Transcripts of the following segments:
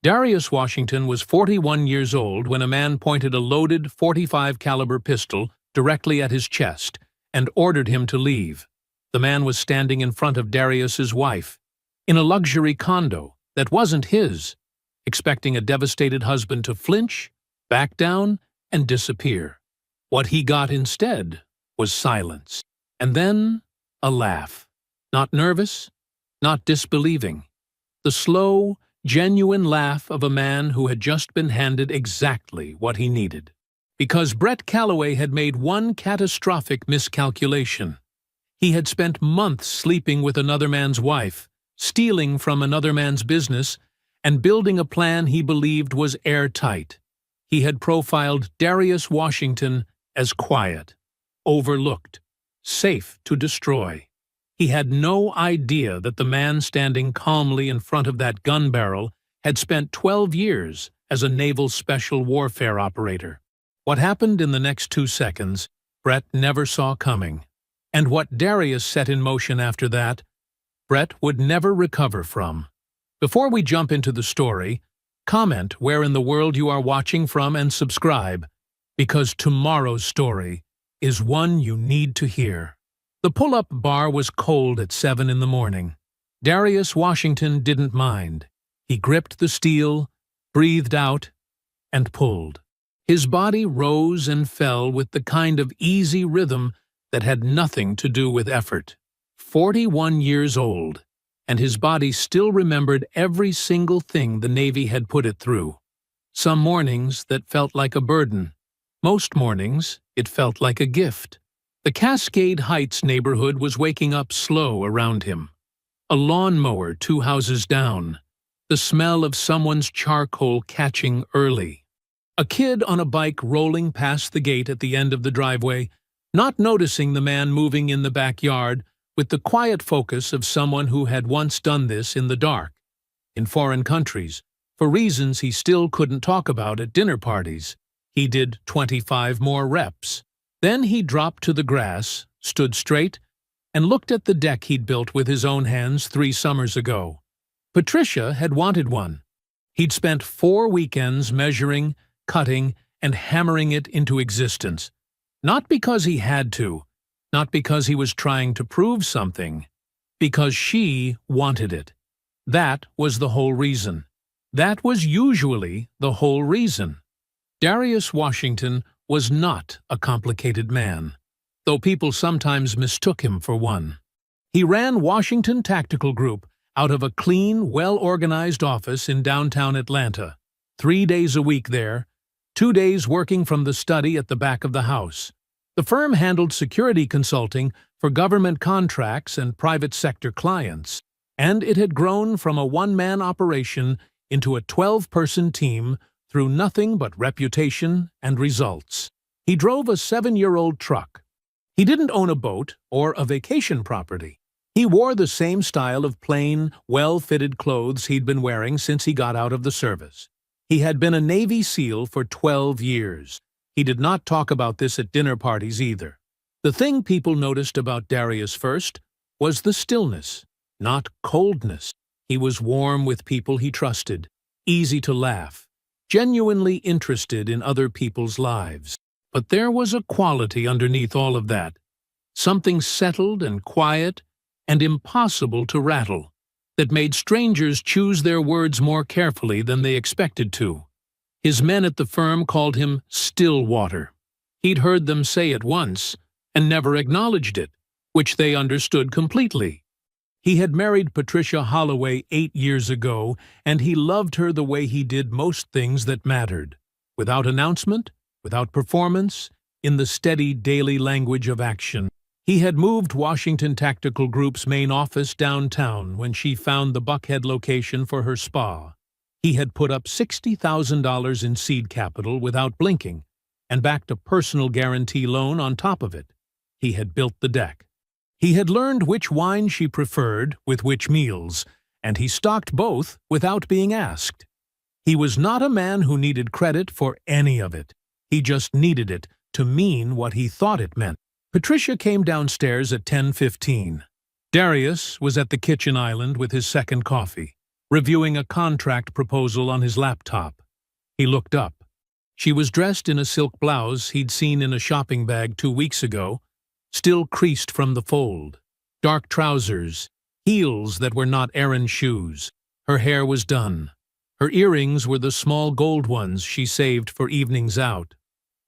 Darius Washington was 41 years old when a man pointed a loaded .45 caliber pistol directly at his chest and ordered him to leave. The man was standing in front of Darius's wife, in a luxury condo that wasn't his, expecting a devastated husband to flinch, back down, and disappear. What he got instead was silence, and then a laugh. Not nervous, not disbelieving. The slow, genuine laugh of a man who had just been handed exactly what he needed. Because Brett Calloway had made one catastrophic miscalculation. He had spent months sleeping with another man's wife, stealing from another man's business, and building a plan he believed was airtight. He had profiled Darius Washington as quiet, overlooked, safe to destroy. He had no idea that the man standing calmly in front of that gun barrel had spent 12 years as a naval special warfare operator. What happened in the next 2 seconds, Brett never saw coming. And what Darius set in motion after that, Brett would never recover from. Before we jump into the story, comment where in the world you are watching from and subscribe, because tomorrow's story is one you need to hear. The pull-up bar was cold at 7 in the morning. Darius Washington didn't mind. He gripped the steel, breathed out, and pulled. His body rose and fell with the kind of easy rhythm that had nothing to do with effort. 41 years old, and his body still remembered every single thing the Navy had put it through. Some mornings that felt like a burden. Most mornings, it felt like a gift. The Cascade Heights neighborhood was waking up slow around him. A lawnmower 2 houses down. The smell of someone's charcoal catching early. A kid on a bike rolling past the gate at the end of the driveway, not noticing the man moving in the backyard with the quiet focus of someone who had once done this in the dark, in foreign countries, for reasons he still couldn't talk about at dinner parties. He did 25 more reps. Then he dropped to the grass, stood straight, and looked at the deck he'd built with his own hands 3 summers ago. Patricia had wanted one. He'd spent 4 weekends measuring, cutting, and hammering it into existence. Not because he had to, not because he was trying to prove something, because she wanted it. That was the whole reason. That was usually the whole reason. Darius Washington was not a complicated man, though people sometimes mistook him for one. He ran Washington Tactical Group out of a clean, well-organized office in downtown Atlanta, 3 days a week there, 2 days working from the study at the back of the house. The firm handled security consulting for government contracts and private sector clients, and it had grown from a one-man operation into a 12-person team through nothing but reputation and results. He drove a 7-year-old truck. He didn't own a boat or a vacation property. He wore the same style of plain, well-fitted clothes he'd been wearing since he got out of the service. He had been a Navy SEAL for 12 years. He did not talk about this at dinner parties either. The thing people noticed about Darius first was the stillness, not coldness. He was warm with people he trusted, easy to laugh, genuinely interested in other people's lives. But there was a quality underneath all of that, something settled and quiet and impossible to rattle, that made strangers choose their words more carefully than they expected to. His men at the firm called him Stillwater. He'd heard them say it once and never acknowledged it, which they understood completely. He had married Patricia Holloway 8 years ago, and he loved her the way he did most things that mattered, without announcement, without performance, in the steady daily language of action. He had moved Washington Tactical Group's main office downtown when she found the Buckhead location for her spa. He had put up $60,000 in seed capital without blinking, and backed a personal guarantee loan on top of it. He had built the deck. He had learned which wine she preferred with which meals, and he stocked both without being asked. He was not a man who needed credit for any of it. He just needed it to mean what he thought it meant. Patricia came downstairs at 10:15. Darius was at the kitchen island with his second coffee, reviewing a contract proposal on his laptop. He looked up. She was dressed in a silk blouse he'd seen in a shopping bag 2 weeks ago, still creased from the fold. Dark trousers, heels that were not errand shoes. Her hair was done. Her earrings were the small gold ones she saved for evenings out.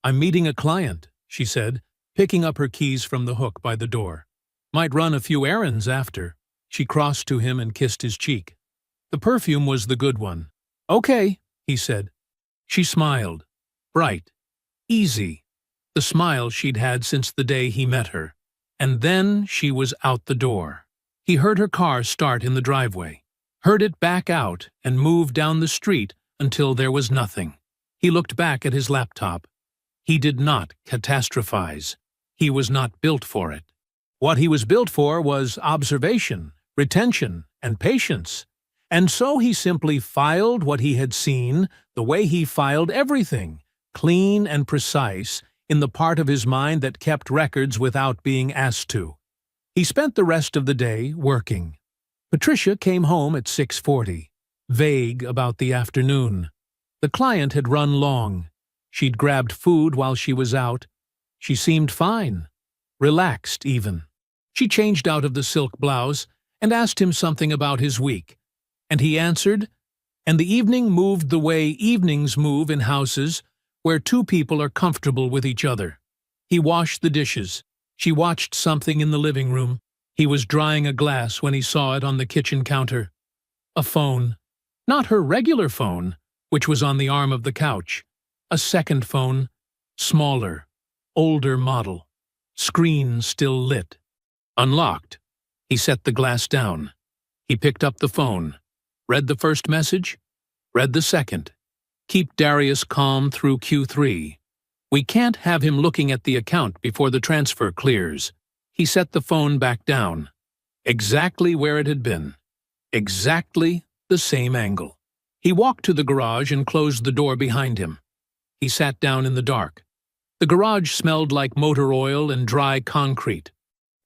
"I'm meeting a client," she said, picking up her keys from the hook by the door. "Might run a few errands after." She crossed to him and kissed his cheek. The perfume was the good one. "Okay," he said. She smiled. Bright. Easy. The smile she'd had since the day he met her. And then she was out the door. He heard her car start in the driveway, heard it back out and move down the street until there was nothing. He looked back at his laptop. He did not catastrophize. He was not built for it. What he was built for was observation, retention, and patience. And so he simply filed what he had seen the way he filed everything, clean and precise, in the part of his mind that kept records without being asked to. He spent the rest of the day working. Patricia came home at 6:40, vague about the afternoon. The client had run long. She'd grabbed food while she was out. She seemed fine, relaxed even. She changed out of the silk blouse and asked him something about his week. And he answered, and the evening moved the way evenings move in houses where two people are comfortable with each other. He washed the dishes. She watched something in the living room. He was drying a glass when he saw it on the kitchen counter. A phone. Not her regular phone, which was on the arm of the couch. A second phone, smaller, older model. Screen still lit. Unlocked. He set the glass down. He picked up the phone. Read the first message. Read the second. "Keep Darius calm through Q3. We can't have him looking at the account before the transfer clears." He set the phone back down. Exactly where it had been. Exactly the same angle. He walked to the garage and closed the door behind him. He sat down in the dark. The garage smelled like motor oil and dry concrete.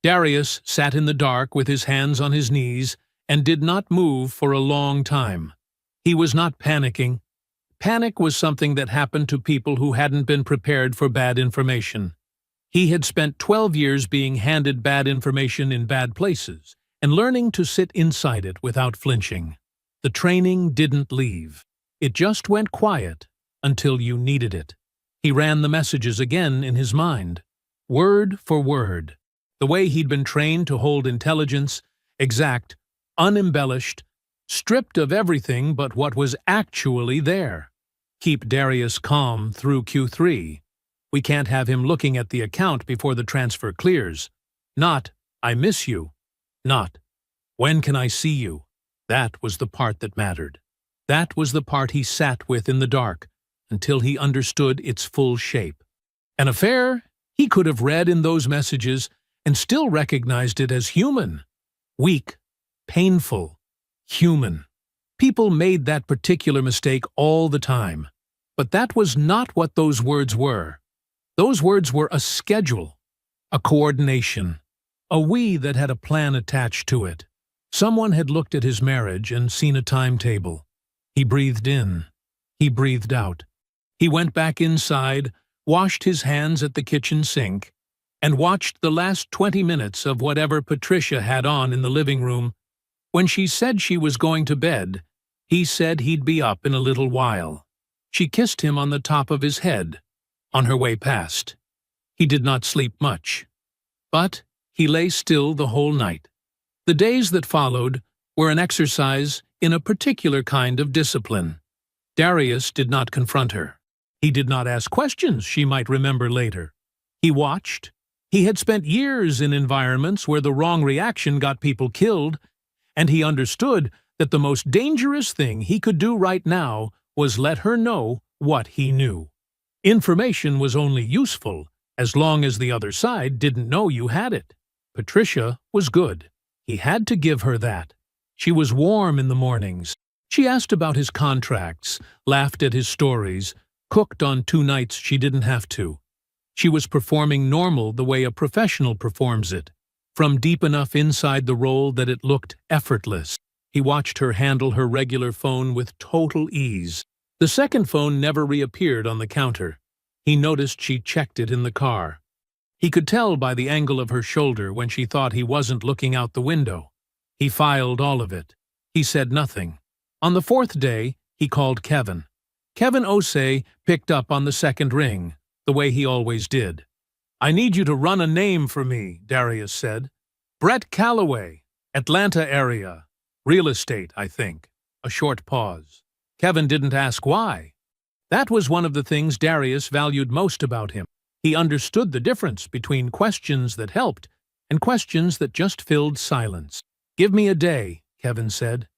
Darius sat in the dark with his hands on his knees and did not move for a long time. He was not panicking. Panic was something that happened to people who hadn't been prepared for bad information. He had spent 12 years being handed bad information in bad places and learning to sit inside it without flinching. The training didn't leave. It just went quiet until you needed it. He ran the messages again in his mind, word for word, the way he'd been trained to hold intelligence, exact, unembellished, stripped of everything but what was actually there. Keep Darius calm through Q3. We can't have him looking at the account before the transfer clears. Not, "I miss you." Not, "When can I see you?" That was the part that mattered. That was the part he sat with in the dark until he understood its full shape. An affair he could have read in those messages and still recognized it as human. Weak, painful, human. People made that particular mistake all the time. But that was not what those words were. Those words were a schedule, a coordination, a we that had a plan attached to it. Someone had looked at his marriage and seen a timetable. He breathed in. He breathed out. He went back inside, washed his hands at the kitchen sink, and watched the last 20 minutes of whatever Patricia had on in the living room. When she said she was going to bed, he said he'd be up in a little while. She kissed him on the top of his head, on her way past. He did not sleep much. But he lay still the whole night. The days that followed were an exercise in a particular kind of discipline. Darius did not confront her. He did not ask questions she might remember later. He watched. He had spent years in environments where the wrong reaction got people killed, and he understood that the most dangerous thing he could do right now was let her know what he knew. Information was only useful as long as the other side didn't know you had it. Patricia was good. He had to give her that. She was warm in the mornings. She asked about his contracts, laughed at his stories, cooked on 2 nights she didn't have to. She was performing normal the way a professional performs it, from deep enough inside the role that it looked effortless. He watched her handle her regular phone with total ease. The second phone never reappeared on the counter. He noticed she checked it in the car. He could tell by the angle of her shoulder when she thought he wasn't looking out the window. He filed all of it. He said nothing. On the fourth day, he called Kevin. Kevin Osei picked up on the second ring, the way he always did. "I need you to run a name for me," Darius said. "Brett Calloway, Atlanta area. Real estate, I think." A short pause. Kevin didn't ask why. That was one of the things Darius valued most about him. He understood the difference between questions that helped and questions that just filled silence. "Give me a day," Kevin said.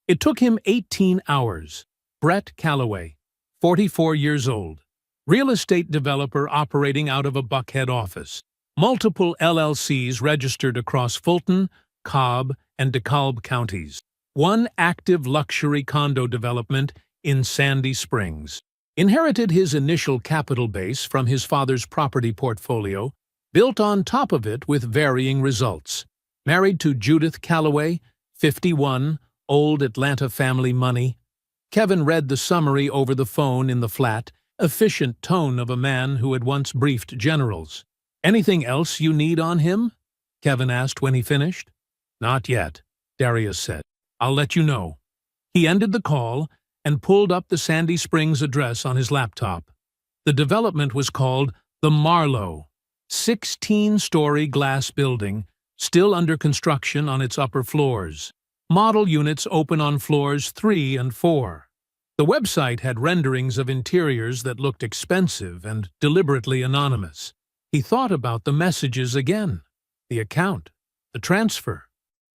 It took him 18 hours. Brett Calloway, 44 years old. Real estate developer operating out of a Buckhead office. Multiple LLCs registered across Fulton, Cobb, and DeKalb counties. One active luxury condo development in Sandy Springs. Inherited his initial capital base from his father's property portfolio, built on top of it with varying results. Married to Judith Calloway, 51, old Atlanta family money. Kevin read the summary over the phone in the flat, efficient tone of a man who had once briefed generals. "Anything else you need on him?" Kevin asked when he finished. "Not yet," Darius said. "I'll let you know." He ended the call and pulled up the Sandy Springs address on his laptop. The development was called the Marlowe, 16-story glass building, still under construction on its upper floors. Model units open on floors 3 and 4. The website had renderings of interiors that looked expensive and deliberately anonymous. He thought about the messages again, the account, the transfer.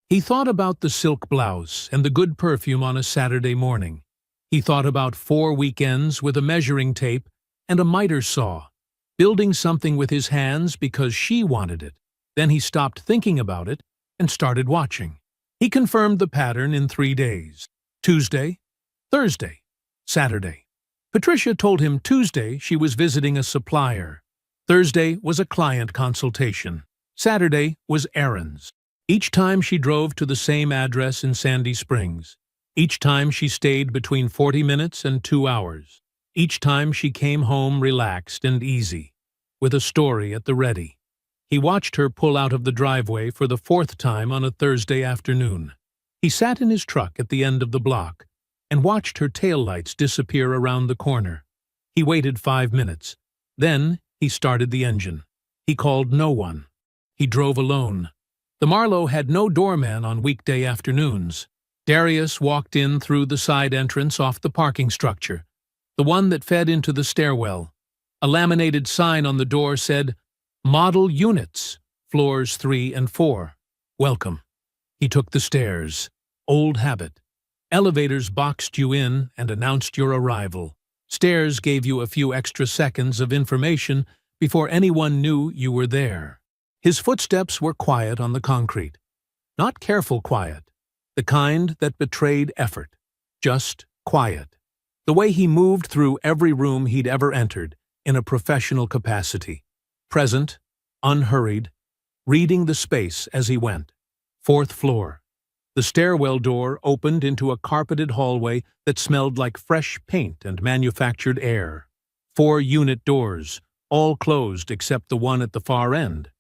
He thought about the silk blouse and the good perfume on a Saturday morning. He thought about 4 weekends with a measuring tape and a miter saw, building something with his hands because she wanted it. Then he stopped thinking about it and started watching. He confirmed the pattern in 3 days. Tuesday, Thursday, Saturday. Patricia told him Tuesday she was visiting a supplier. Thursday was a client consultation. Saturday was errands. Each time she drove to the same address in Sandy Springs. Each time she stayed between 40 minutes and 2 hours. Each time she came home relaxed and easy, with a story at the ready. He watched her pull out of the driveway for the 4th time on a Thursday afternoon. He sat in his truck at the end of the block and watched her taillights disappear around the corner. He waited 5 minutes. Then he started the engine. He called no one. He drove alone. The Marlowe had no doorman on weekday afternoons. Darius walked in through the side entrance off the parking structure, the one that fed into the stairwell. A laminated sign on the door said, "Model Units, floors 3 and 4. Welcome." He took the stairs. Old habit. Elevators boxed you in and announced your arrival. Stairs gave you a few extra seconds of information before anyone knew you were there. His footsteps were quiet on the concrete. Not careful quiet, the kind that betrayed effort. Just quiet. The way he moved through every room he'd ever entered in a professional capacity. Present, unhurried, reading the space as he went. 4th floor. The stairwell door opened into a carpeted hallway that smelled like fresh paint and manufactured air. 4 unit doors, all closed except the one at the far end.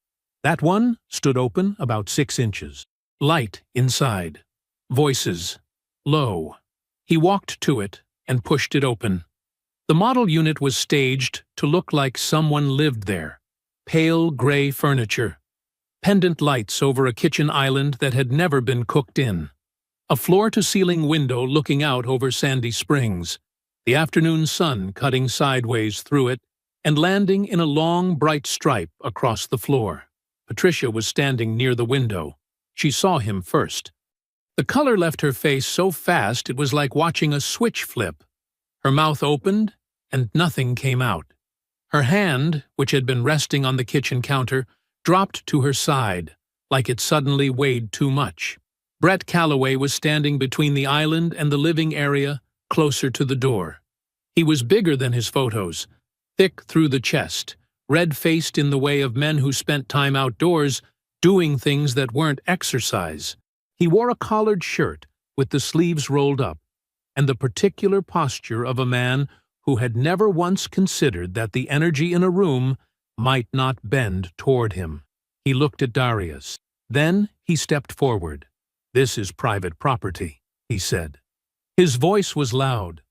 That one stood open about 6 inches. Light inside. Voices. Low. He walked to it and pushed it open. The model unit was staged to look like someone lived there. Pale gray furniture. Pendant lights over a kitchen island that had never been cooked in. A floor-to-ceiling window looking out over Sandy Springs. The afternoon sun cutting sideways through it and landing in a long, bright stripe across the floor. Patricia was standing near the window. She saw him first. The color left her face so fast it was like watching a switch flip. Her mouth opened, and nothing came out. Her hand, which had been resting on the kitchen counter, dropped to her side, like it suddenly weighed too much. Brett Calloway was standing between the island and the living area, closer to the door. He was bigger than his photos, thick through the chest, red-faced in the way of men who spent time outdoors doing things that weren't exercise. He wore a collared shirt with the sleeves rolled up, and the particular posture of a man who had never once considered that the energy in a room might not bend toward him. He looked at Darius. Then he stepped forward. "This is private property," he said. His voice was loud,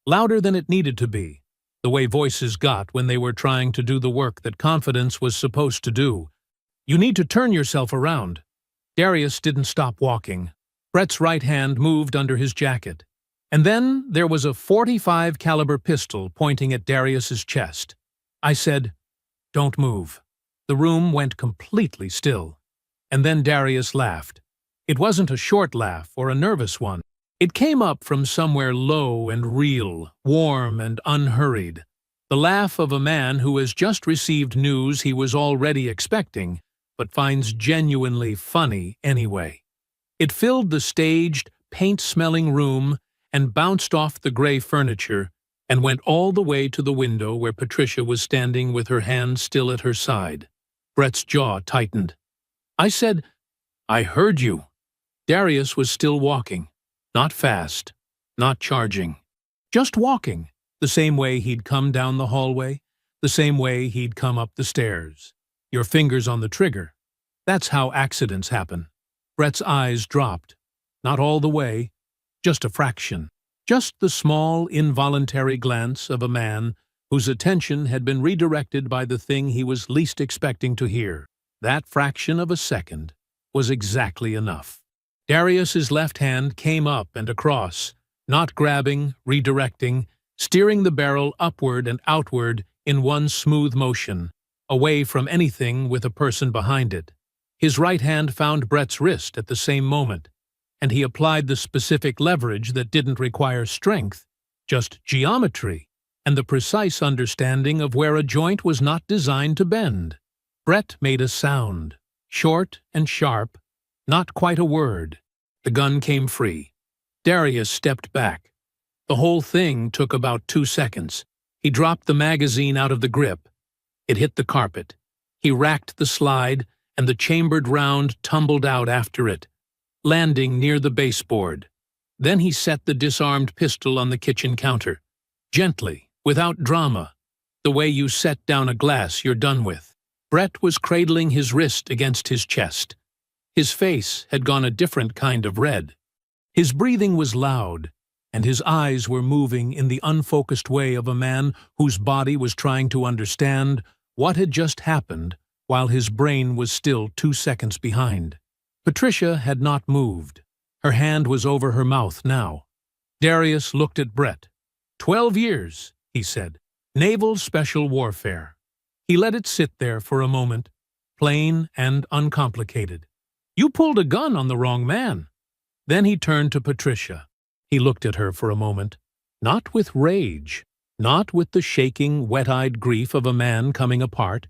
louder than it needed to be, the way voices got when they were trying to do the work that confidence was supposed to do. "You need to turn yourself around." Darius didn't stop walking. Brett's right hand moved under his jacket. And then there was a .45 caliber pistol pointing at Darius's chest. I said, "Don't move." The room went completely still. And then Darius laughed. It wasn't a short laugh or a nervous one. It came up from somewhere low and real, warm and unhurried. The laugh of a man who has just received news he was already expecting, but finds genuinely funny anyway. It filled the staged, paint-smelling room and bounced off the gray furniture and went all the way to the window where Patricia was standing with her hand still at her side. Brett's jaw tightened. I said, "I heard you." Darius was still walking. Not fast, not charging. Just walking, the same way he'd come down the hallway, the same way he'd come up the stairs. Your fingers on the trigger. That's how accidents happen. Brett's eyes dropped. Not all the way, just a fraction. Just the small, involuntary glance of a man whose attention had been redirected by the thing he was least expecting to hear. That fraction of a second was exactly enough. Darius's left hand came up and across, not grabbing, redirecting, steering the barrel upward and outward in one smooth motion, away from anything with a person behind it. His right hand found Brett's wrist at the same moment, and he applied the specific leverage that didn't require strength, just geometry, and the precise understanding of where a joint was not designed to bend. Brett made a sound, short and sharp, not quite a word. The gun came free. Darius stepped back. The whole thing took about 2 seconds. He dropped the magazine out of the grip. It hit the carpet. He racked the slide, and the chambered round tumbled out after it, landing near the baseboard. Then he set the disarmed pistol on the kitchen counter. Gently, without drama, the way you set down a glass you're done with. Brett was cradling his wrist against his chest. His face had gone a different kind of red. His breathing was loud, and his eyes were moving in the unfocused way of a man whose body was trying to understand what had just happened while his brain was still 2 seconds behind. Patricia had not moved. Her hand was over her mouth now. Darius looked at Brett. 12 years, he said. Naval Special Warfare. He let it sit there for a moment, plain and uncomplicated. You pulled a gun on the wrong man. Then he turned to Patricia. He looked at her for a moment, not with rage, not with the shaking, wet-eyed grief of a man coming apart.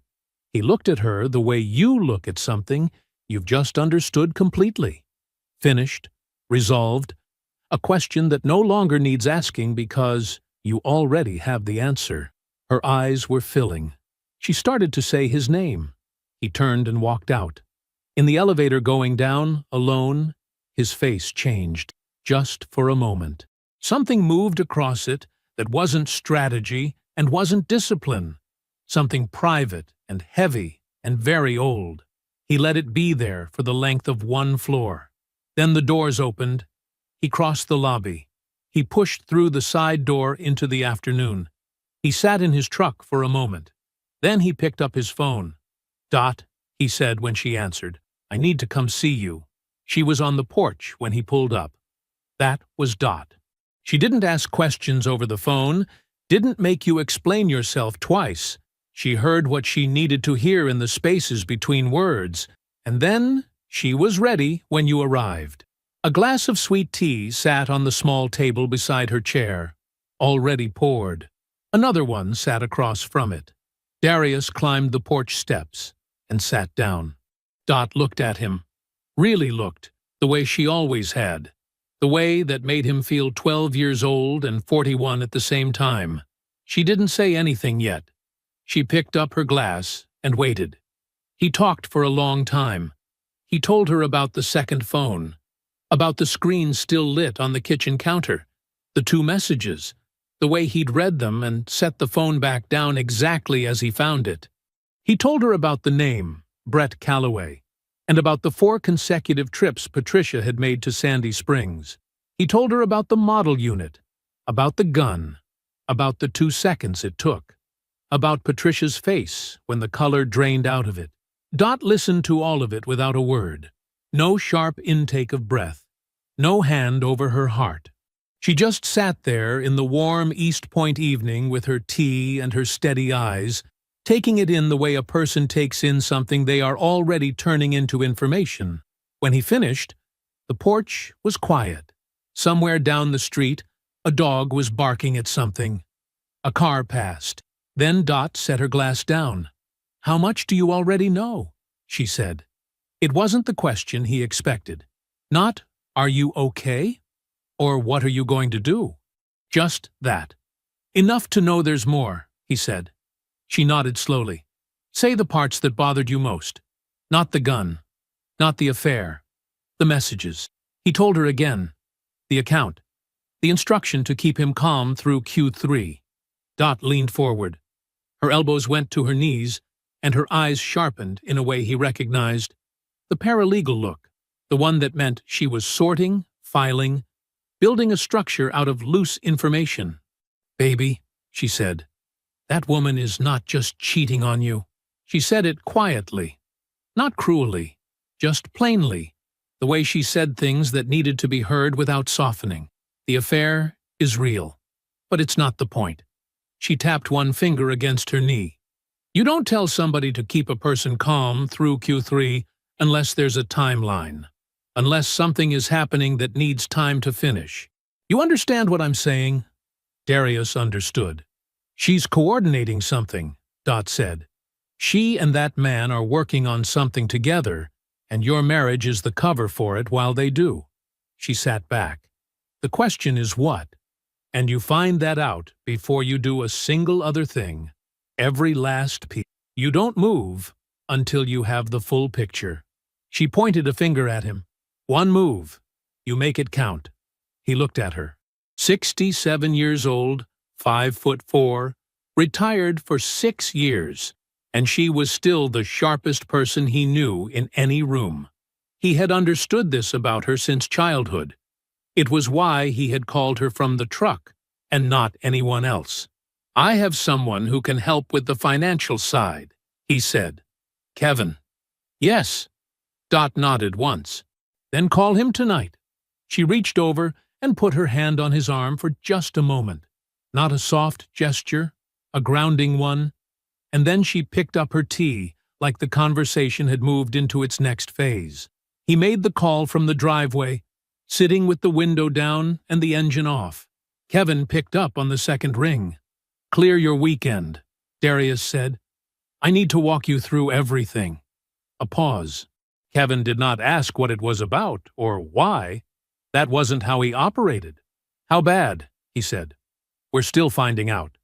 He looked at her the way you look at something you've just understood completely. Finished, resolved, a question that no longer needs asking because you already have the answer. Her eyes were filling. She started to say his name. He turned and walked out. In the elevator going down, alone, his face changed, just for a moment. Something moved across it that wasn't strategy and wasn't discipline. Something private and heavy and very old. He let it be there for the length of one floor. Then the doors opened. He crossed the lobby. He pushed through the side door into the afternoon. He sat in his truck for a moment. Then he picked up his phone. "Dot," he said when she answered, "I need to come see you." She was on the porch when he pulled up. That was Dot. She didn't ask questions over the phone, didn't make you explain yourself twice. She heard what she needed to hear in the spaces between words, and then she was ready when you arrived. A glass of sweet tea sat on the small table beside her chair, already poured. Another one sat across from it. Darius climbed the porch steps and sat down. Dot looked at him. Really looked, the way she always had. The way that made him feel 12 years old and 41 at the same time. She didn't say anything yet. She picked up her glass and waited. He talked for a long time. He told her about the second phone. about the screen still lit on the kitchen counter, the two messages, the way he'd read them and set the phone back down exactly as he found it. He told her about the name, Brett Calloway, and about the 4 consecutive trips Patricia had made to Sandy Springs. He told her about the model unit, about the gun, about the 2 seconds it took, about Patricia's face when the color drained out of it. Dot listened to all of it without a word. No sharp intake of breath, no hand over her heart. She just sat there in the warm East Point evening with her tea and her steady eyes, taking it in the way a person takes in something they are already turning into information. When he finished, the porch was quiet. Somewhere down the street, a dog was barking at something. A car passed. Then Dot set her glass down. "How much do you already know?" she said. It wasn't the question he expected. Not, "Are you okay?" or "What are you going to do?" Just that. "Enough to know there's more," he said. She nodded slowly. "Say the parts that bothered you most. Not the gun. Not the affair. The messages." He told her again. The account. The instruction to keep him calm through Q3. Dot leaned forward. Her elbows went to her knees, and her eyes sharpened in a way he recognized. The paralegal look. The one that meant she was sorting, filing, building a structure out of loose information. "Baby," she said, "that woman is not just cheating on you." She said it quietly, not cruelly, just plainly, the way she said things that needed to be heard without softening. "The affair is real, but it's not the point." She tapped one finger against her knee. "You don't tell somebody to keep a person calm through Q3 unless there's a timeline, unless something is happening that needs time to finish. You understand what I'm saying?" Darius understood. "She's coordinating something," Dot said. "She and that man are working on something together, and your marriage is the cover for it while they do." She sat back. "The question is what? And you find that out before you do a single other thing. Every last piece. You don't move until you have the full picture." She pointed a finger at him. "One move. You make it count." He looked at her. 67 years old, 5'4", retired for 6 years, and she was still the sharpest person he knew in any room. He had understood this about her since childhood. It was why he had called her from the truck, and not anyone else. "I have someone who can help with the financial side," he said. "Kevin." "Yes." Dot nodded once. "Then call him tonight." She reached over and put her hand on his arm for just a moment. Not a soft gesture, a grounding one. And then she picked up her tea, like the conversation had moved into its next phase. He made the call from the driveway, sitting with the window down and the engine off. Kevin picked up on the second ring. "Clear your weekend," Darius said. "I need to walk you through everything." A pause. Kevin did not ask what it was about or why. That wasn't how he operated. "How bad?" he said. "We're still finding out."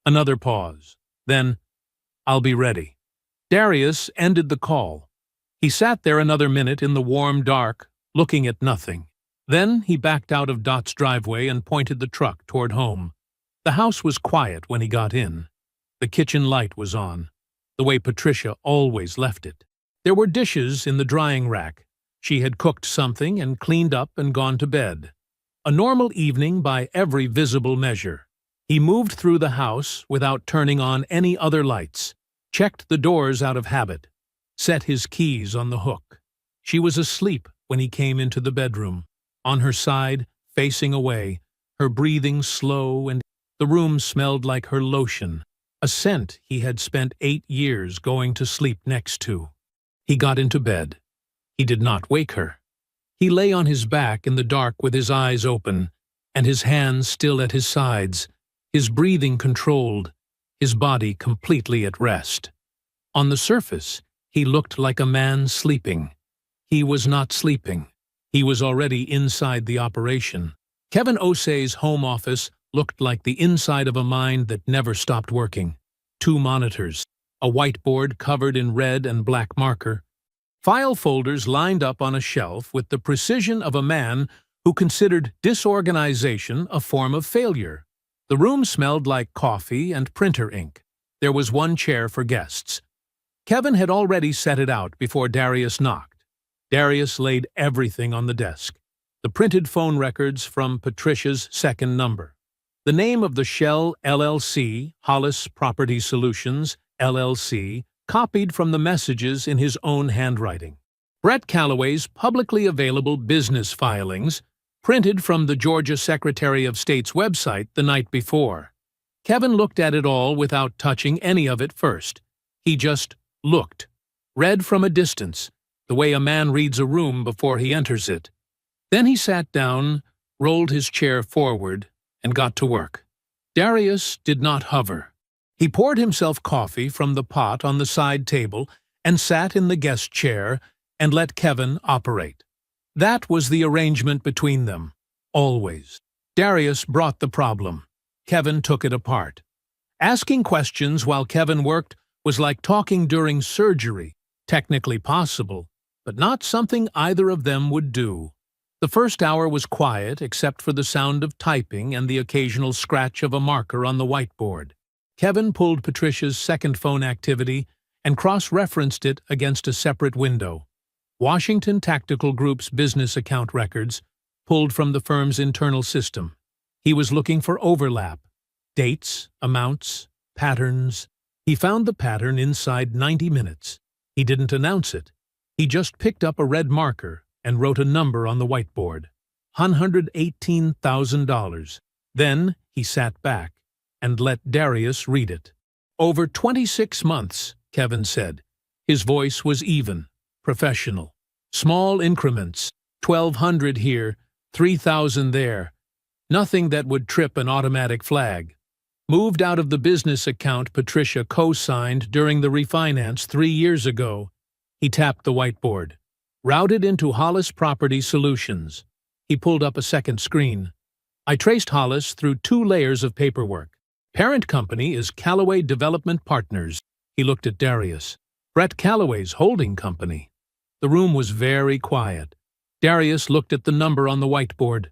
Another pause. Then, "I'll be ready." Darius ended the call. He sat there another minute in the warm dark, looking at nothing. Then he backed out of Dot's driveway and pointed the truck toward home. The house was quiet when he got in. The kitchen light was on, the way Patricia always left it. There were dishes in the drying rack. She had cooked something and cleaned up and gone to bed. A normal evening by every visible measure. He moved through the house without turning on any other lights, checked the doors out of habit, set his keys on the hook. She was asleep when he came into the bedroom, on her side, facing away, her breathing slow, and the room smelled like her lotion, a scent he had spent 8 years going to sleep next to. He got into bed. He did not wake her. He lay on his back in the dark with his eyes open, and his hands still at his sides, his breathing controlled, his body completely at rest. On the surface, he looked like a man sleeping. He was not sleeping. He was already inside the operation. Kevin Osei's home office looked like the inside of a mind that never stopped working. 2 monitors, a whiteboard covered in red and black marker. File folders lined up on a shelf with the precision of a man who considered disorganization a form of failure. The room smelled like coffee and printer ink. There was one chair for guests. Kevin had already set it out before Darius knocked. Darius laid everything on the desk. The printed phone records from Patricia's second number. The name of the Shell LLC, Hollis Property Solutions, LLC, copied from the messages in his own handwriting. Brett Calloway's publicly available business filings, printed from the Georgia Secretary of State's website the night before. Kevin looked at it all without touching any of it first. He just looked, read from a distance, the way a man reads a room before he enters it. Then he sat down, rolled his chair forward, and got to work. Darius did not hover. He poured himself coffee from the pot on the side table and sat in the guest chair and let Kevin operate. That was the arrangement between them, always. Darius brought the problem. Kevin took it apart. Asking questions while Kevin worked was like talking during surgery, technically possible, but not something either of them would do. The first hour was quiet except for the sound of typing and the occasional scratch of a marker on the whiteboard. Kevin pulled Patricia's second phone activity and cross-referenced it against a separate window. Washington Tactical Group's business account records, pulled from the firm's internal system. He was looking for overlap. Dates, amounts, patterns. He found the pattern inside 90 minutes. He didn't announce it. He just picked up a red marker and wrote a number on the whiteboard. $118,000. Then he sat back and let Darius read it. Over 26 months, Kevin said. His voice was even, professional. Small increments, 1,200 here, 3,000 there. Nothing that would trip an automatic flag. Moved out of the business account Patricia co-signed during the refinance 3 years ago. He tapped the whiteboard. Routed into Hollis Property Solutions. He pulled up a second screen. I traced Hollis through 2 layers of paperwork. Parent company is Calloway Development Partners. He looked at Darius. Brett Calloway's holding company. The room was very quiet. Darius looked at the number on the whiteboard.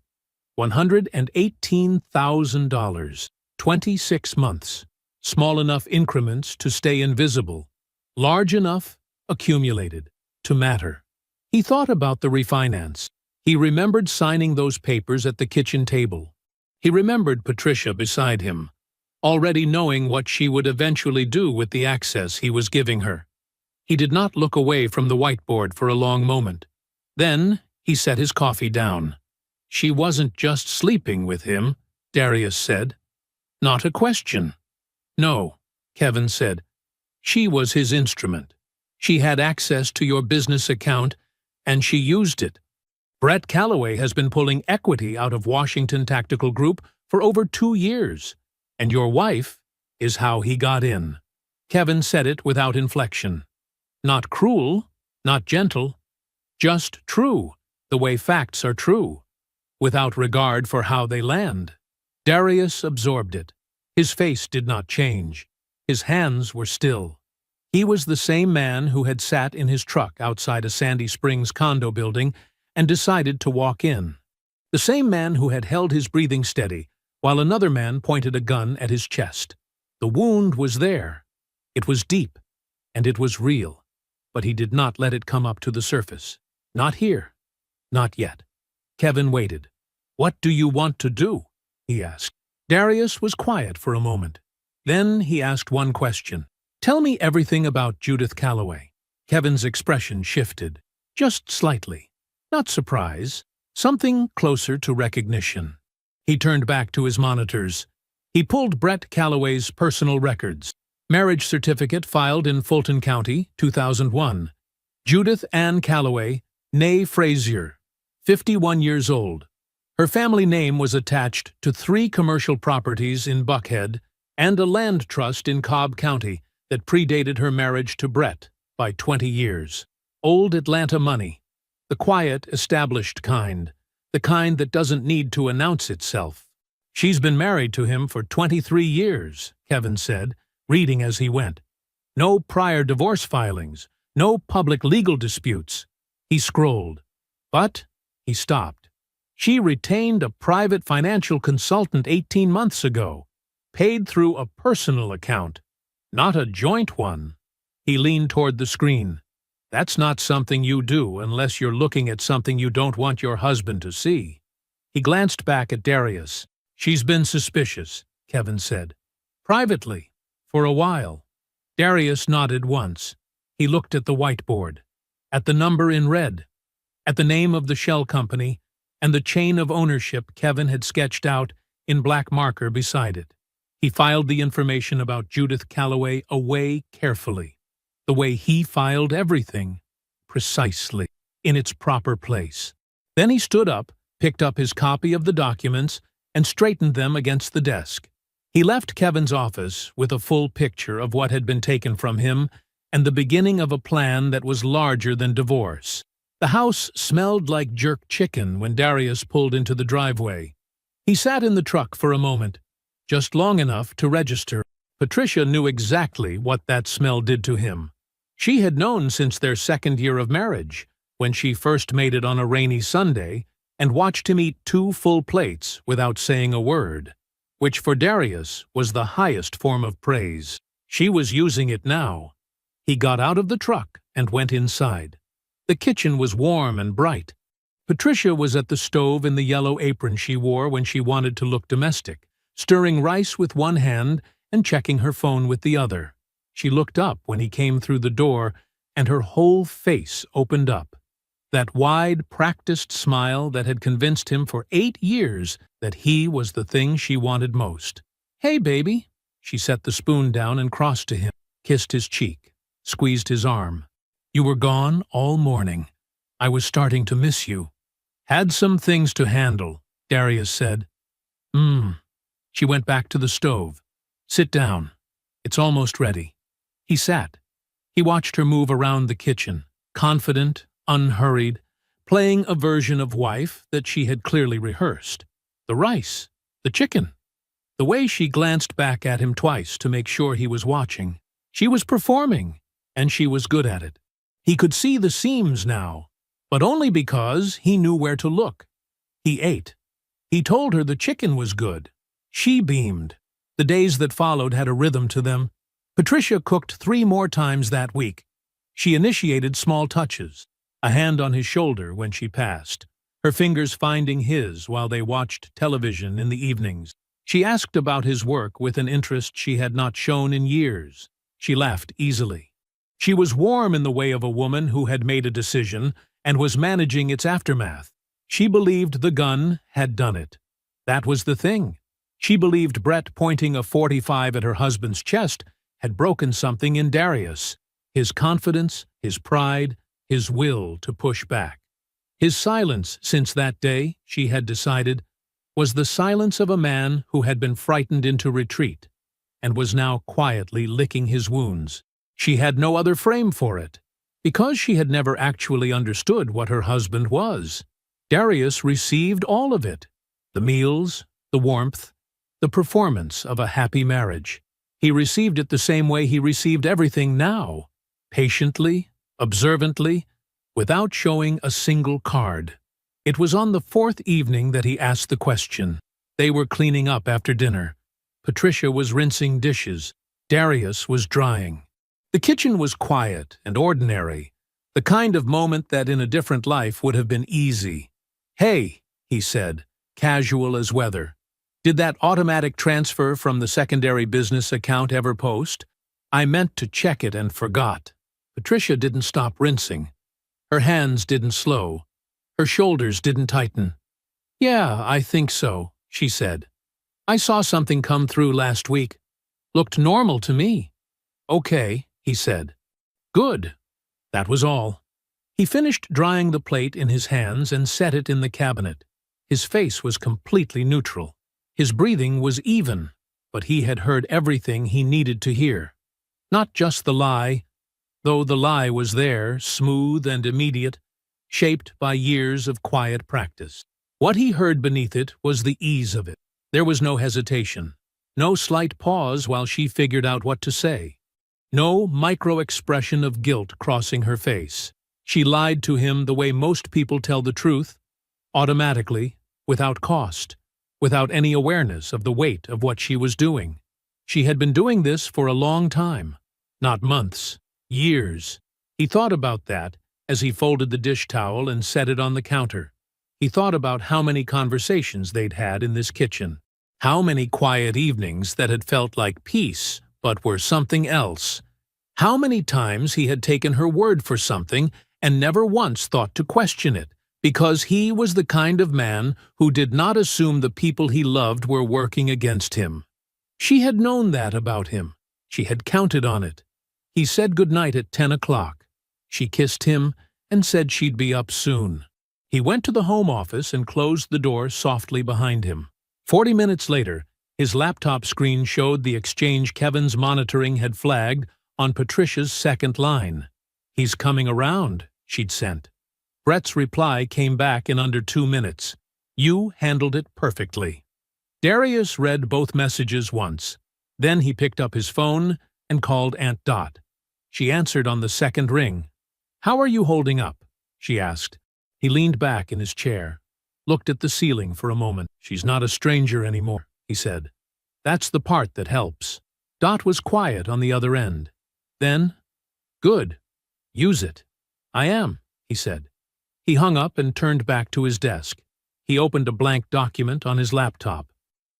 $118,000. 26 months. Small enough increments to stay invisible. Large enough, accumulated, to matter. He thought about the refinance. He remembered signing those papers at the kitchen table. He remembered Patricia beside him, already knowing what she would eventually do with the access he was giving her. He did not look away from the whiteboard for a long moment. Then he set his coffee down. She wasn't just sleeping with him, Darius said. Not a question. No, Kevin said. She was his instrument. She had access to your business account, and she used it. Brett Calloway has been pulling equity out of Washington Tactical Group for over 2 years, and your wife is how he got in. Kevin said it without inflection. Not cruel, not gentle, just true, the way facts are true, without regard for how they land. Darius absorbed it. His face did not change. His hands were still. He was the same man who had sat in his truck outside a Sandy Springs condo building and decided to walk in. The same man who had held his breathing steady while another man pointed a gun at his chest. The wound was there. It was deep, and it was real, but he did not let it come up to the surface. Not here. Not yet. Kevin waited. "What do you want to do?" he asked. Darius was quiet for a moment. Then he asked one question. "Tell me everything about Judith Calloway." Kevin's expression shifted, just slightly. Not surprise, something closer to recognition. He turned back to his monitors. He pulled Brett Calloway's personal records. Marriage certificate filed in Fulton County, 2001. Judith Ann Calloway, née Frazier, 51 years old. Her family name was attached to 3 commercial properties in Buckhead and a land trust in Cobb County that predated her marriage to Brett by 20 years. Old Atlanta money. The quiet, established kind. The kind that doesn't need to announce itself. "She's been married to him for 23 years, Kevin said, reading as he went. No prior divorce filings, No public legal disputes. He scrolled. But he stopped. She retained a private financial consultant 18 months ago, paid through a personal account, not a joint one. He leaned toward the screen. That's not something you do unless you're looking at something you don't want your husband to see. He glanced back at Darius. She's been suspicious, Kevin said. Privately, for a while. Darius nodded once. He looked at the whiteboard, at the number in red, at the name of the shell company, and the chain of ownership Kevin had sketched out in black marker beside it. He filed the information about Judith Calloway away carefully, the way he filed everything, precisely, in its proper place. Then he stood up, picked up his copy of the documents, and straightened them against the desk. He left Kevin's office with a full picture of what had been taken from him and the beginning of a plan that was larger than divorce. The house smelled like jerk chicken when Darius pulled into the driveway. He sat in the truck for a moment, just long enough to register. Patricia knew exactly what that smell did to him. She had known since their second year of marriage, when she first made it on a rainy Sunday and watched him eat 2 full plates without saying a word, which for Darius was the highest form of praise. She was using it now. He got out of the truck and went inside. The kitchen was warm and bright. Patricia was at the stove in the yellow apron she wore when she wanted to look domestic, stirring rice with one hand and checking her phone with the other. She looked up when he came through the door, and her whole face opened up. That wide, practiced smile that had convinced him for 8 years that he was the thing she wanted most. "Hey, baby." She set the spoon down and crossed to him, kissed his cheek, squeezed his arm. "You were gone all morning. I was starting to miss you." "Had some things to handle," Darius said. She went back to the stove. "Sit down. It's almost ready." He sat. He watched her move around the kitchen, confident, unhurried, playing a version of wife that she had clearly rehearsed. The rice, the chicken, the way she glanced back at him twice to make sure he was watching. She was performing, and she was good at it. He could see the seams now, but only because he knew where to look. He ate. He told her the chicken was good. She beamed. The days that followed had a rhythm to them. Patricia cooked 3 more times that week. She initiated small touches, a hand on his shoulder when she passed, her fingers finding his while they watched television in the evenings. She asked about his work with an interest she had not shown in years. She laughed easily. She was warm in the way of a woman who had made a decision and was managing its aftermath. She believed the gun had done it. That was the thing. She believed Brett pointing a .45 at her husband's chest had broken something in Darius, his confidence, his pride, his will to push back. His silence since that day, she had decided, was the silence of a man who had been frightened into retreat and was now quietly licking his wounds. She had no other frame for it, because she had never actually understood what her husband was. Darius received all of it, the meals, the warmth, the performance of a happy marriage. He received it the same way he received everything now, patiently, observantly, without showing a single card. It was on the 4th evening that he asked the question. They were cleaning up after dinner. Patricia was rinsing dishes. Darius was drying. The kitchen was quiet and ordinary, the kind of moment that in a different life would have been easy. "Hey," he said, casual as weather. "Did that automatic transfer from the secondary business account ever post? I meant to check it and forgot." Patricia didn't stop rinsing. Her hands didn't slow. Her shoulders didn't tighten. "Yeah, I think so," she said. "I saw something come through last week. Looked normal to me." "Okay," he said. "Good." That was all. He finished drying the plate in his hands and set it in the cabinet. His face was completely neutral. His breathing was even, but he had heard everything he needed to hear. Not just the lie, though the lie was there, smooth and immediate, shaped by years of quiet practice. What he heard beneath it was the ease of it. There was no hesitation, no slight pause while she figured out what to say. No micro-expression of guilt crossing her face. She lied to him the way most people tell the truth, automatically, without cost, without any awareness of the weight of what she was doing. She had been doing this for a long time, not months, years. He thought about that as he folded the dish towel and set it on the counter. He thought about how many conversations they'd had in this kitchen, how many quiet evenings that had felt like peace but were something else, how many times he had taken her word for something and never once thought to question it, because he was the kind of man who did not assume the people he loved were working against him. She had known that about him. She had counted on it. He said goodnight at 10 o'clock. She kissed him and said she'd be up soon. He went to the home office and closed the door softly behind him. 40 minutes later, his laptop screen showed the exchange Kevin's monitoring had flagged on Patricia's second line. "He's coming around," she'd sent. Brett's reply came back in under 2 minutes. "You handled it perfectly." Darius read both messages once. Then he picked up his phone and called Aunt Dot. She answered on the second ring. "How are you holding up?" she asked. He leaned back in his chair, looked at the ceiling for a moment. "She's not a stranger anymore," he said. "That's the part that helps." Dot was quiet on the other end. Then, "Good. Use it." "I am," he said. He hung up and turned back to his desk. He opened a blank document on his laptop.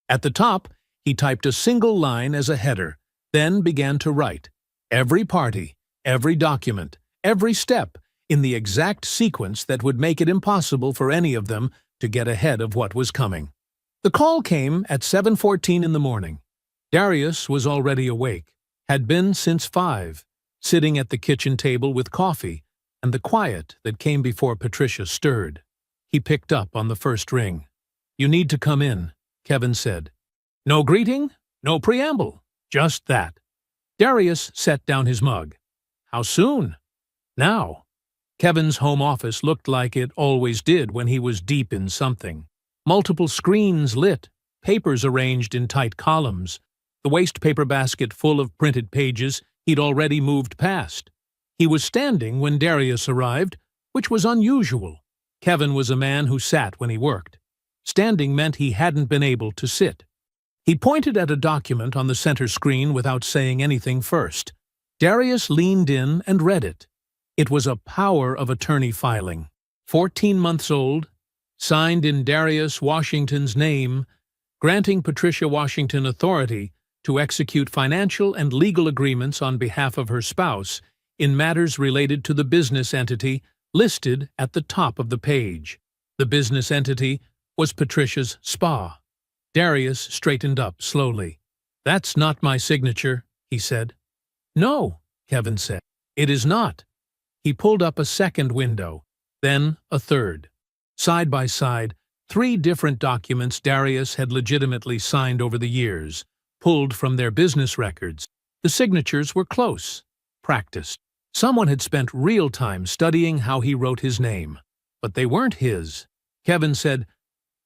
At the top, he typed a single line as a header, then began to write. Every party, every document, every step, in the exact sequence that would make it impossible for any of them to get ahead of what was coming. The call came at 7:14 in the morning. Darius was already awake, had been since 5, sitting at the kitchen table with coffee and the quiet that came before Patricia stirred. He picked up on the first ring. "You need to come in," Kevin said. "No greeting, no preamble, just that." Darius set down his mug. "How soon?" "Now." Kevin's home office looked like it always did when he was deep in something. Multiple screens lit, papers arranged in tight columns, the waste paper basket full of printed pages he'd already moved past. He was standing when Darius arrived, which was unusual. Kevin was a man who sat when he worked. Standing meant he hadn't been able to sit. He pointed at a document on the center screen without saying anything first. Darius leaned in and read it. It was a power of attorney filing. 14 months old, signed in Darius Washington's name, granting Patricia Washington authority to execute financial and legal agreements on behalf of her spouse in matters related to the business entity listed at the top of the page. The business entity was Patricia's spa. Darius straightened up slowly. "That's not my signature," he said. "No," Kevin said. "It is not." He pulled up a second window, then a third. Side by side, 3 different documents Darius had legitimately signed over the years, pulled from their business records. The signatures were close, practiced. Someone had spent real time studying how he wrote his name, but they weren't his. Kevin said,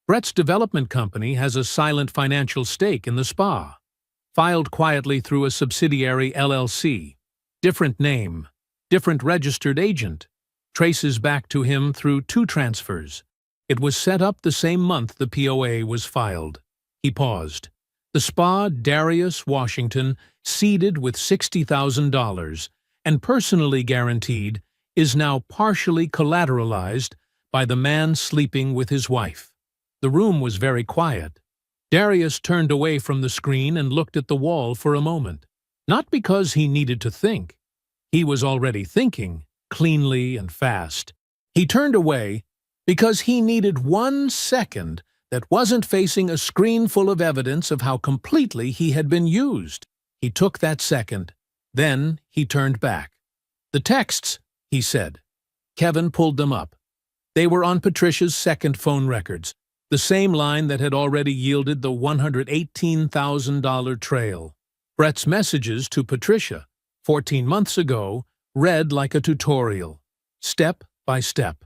"Brett's development company has a silent financial stake in the spa. Filed quietly through a subsidiary LLC. Different name, different registered agent. Traces back to him through 2 transfers. It was set up the same month the POA was filed." He paused. The spa Darius Washington, seeded with $60,000 and personally guaranteed, is now partially collateralized by the man sleeping with his wife. The room was very quiet. Darius turned away from the screen and looked at the wall for a moment. Not because he needed to think. He was already thinking, cleanly and fast. He turned away because he needed 1 second that wasn't facing a screen full of evidence of how completely he had been used. He took that second. Then he turned back. "The texts," he said. Kevin pulled them up. They were on Patricia's second phone records, the same line that had already yielded the $118,000 trail. Brett's messages to Patricia, 14 months ago, read like a tutorial. Step by step.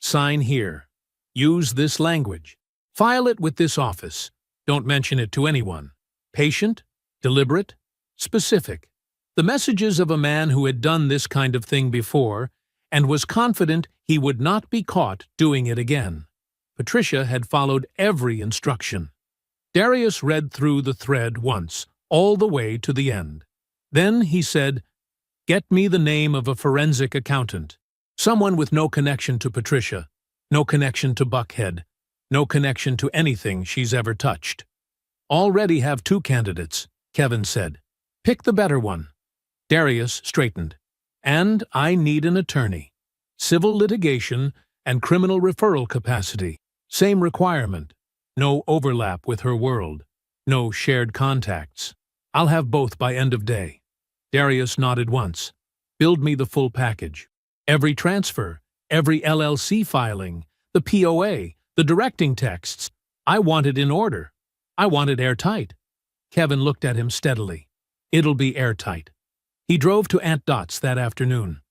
Sign here. Use this language. File it with this office. Don't mention it to anyone. Patient, deliberate, specific. The messages of a man who had done this kind of thing before and was confident he would not be caught doing it again. Patricia had followed every instruction. Darius read through the thread once, all the way to the end. Then he said, "Get me the name of a forensic accountant. Someone with no connection to Patricia, no connection to Buckhead, no connection to anything she's ever touched." "Already have 2 candidates," Kevin said. "Pick the better one." Darius straightened. "And I need an attorney. Civil litigation and criminal referral capacity. Same requirement. No overlap with her world. No shared contacts. I'll have both by end of day." Darius nodded once. "Build me the full package. Every transfer, every LLC filing, the POA, the directing texts. I want it in order. I want it airtight." Kevin looked at him steadily. "It'll be airtight." He drove to Aunt Dot's that afternoon.